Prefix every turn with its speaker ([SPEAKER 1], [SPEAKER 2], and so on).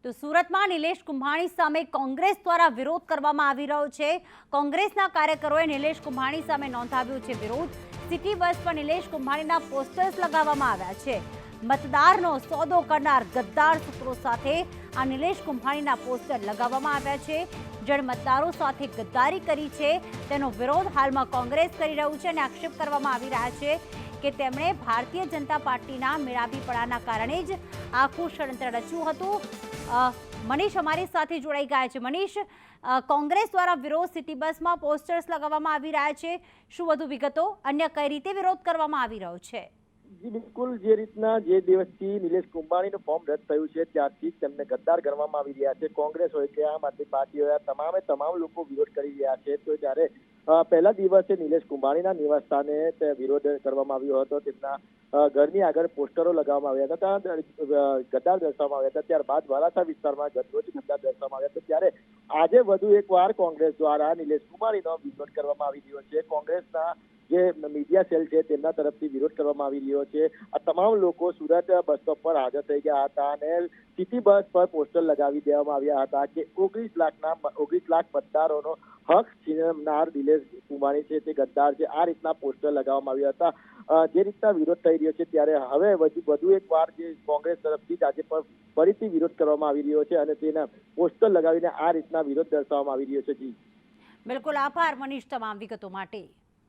[SPEAKER 1] તો સુરતમાં નિલેશ કુંભાણી સામે કોંગ્રેસ દ્વારા વિરોધ કરવામાં આવી રહ્યો છે। કોંગ્રેસના કાર્યકરોએ નિલેશ કુંભાણી સામે નોંધાવ્યો છે વિરોધ। સિટી બસ પર નિલેશ કુંભાણીના પોસ્ટર્સ લગાવવામાં આવ્યા છે। મતદારનો સોદો કરનાર ગદ્દાર સૂત્રો સાથે આ નિલેશ કુંભાણીના પોસ્ટર લગાવવામાં આવ્યા છે। જેણે મતદારો સાથે ગદ્દારી કરી છે તેનો વિરોધ હાલમાં કોંગ્રેસ કરી રહ્યું છે અને આક્ષેપ કરવામાં આવી રહ્યા છે કે તેમણે ભારતીય જનતા પાર્ટીના મેળાવીપણાના કારણે જ આખું ષડયંત્ર રચ્યું હતું। મનીષ અમારી સાથે જોડાઈ ગયા છે। મનીષ, કોંગ્રેસ દ્વારા વિરોધ સિટી બસમાં પોસ્ટર્સ લગાવવામાં આવી રહ્યા છે, શું વધુ વિગતો? અન્ય કઈ રીતે વિરોધ કરવામાં આવી રહ્યો છે?
[SPEAKER 2] જી બિલકુલ, જે રીતના જે દિવસથી નિલેશ કુંભાણીનું ફોર્મ રદ થયું છે ત્યારથી તેમને ગદ્દાર ગણવામાં આવી રહ્યા છે। કોંગ્રેસ હોય કે આમ આદમી પાર્ટી હોય, તમામ લોકો વિરોધ કરી રહ્યા છે। તો જ્યારે પહેલા દિવસે નિલેશ કુંભાણીના નિવાસ સ્થાને વિરોધ કરવામાં આવ્યો હતો, તેમના ઘરની આગળ પોસ્ટરો લગાવવામાં આવ્યા હતા, ત્યાં ગદ્દાર દર્શાવવામાં આવ્યા હતા। ત્યારબાદ વાલાસા વિસ્તારમાં રોજ ગદ્દાર દર્શાવવામાં આવ્યા હતા। ત્યારે આજે વધુ એકવાર કોંગ્રેસ દ્વારા નિલેશ કુંભાણીનો વિરોધ કરવામાં આવી રહ્યો છે। કોંગ્રેસના જે મીડિયા સેલ છે તેમના તરફથી વિરોધ કરવામાં આવી રહ્યો છે। આ તમામ લોકો સુરત બસ સ્ટોપ પર હાજર થઈ ગયા હતા અને સિટી બસ પર પોસ્ટર લગાવી દેવામાં આવ્યા હતા કે 19 લાખ મતદારોનો હક છીનવનાર નિલેશ કુંભાણી છે તે ગદ્દાર છે, આ રીતના પોસ્ટર લગાવવામાં આવ્યા હતા। જે રીતના વિરોધ થઈ રહ્યો છે ત્યારે હવે વધુ એક વાર જે કોંગ્રેસ તરફથી આજે પણ ફરીથી વિરોધ કરવામાં આવી રહ્યો છે અને તેના પોસ્ટર લગાવીને આ રીતના વિરોધ દર્શાવવામાં આવી રહ્યો છે। જી
[SPEAKER 1] બિલકુલ, આભાર મનીષ તમામ વિગતો માટે।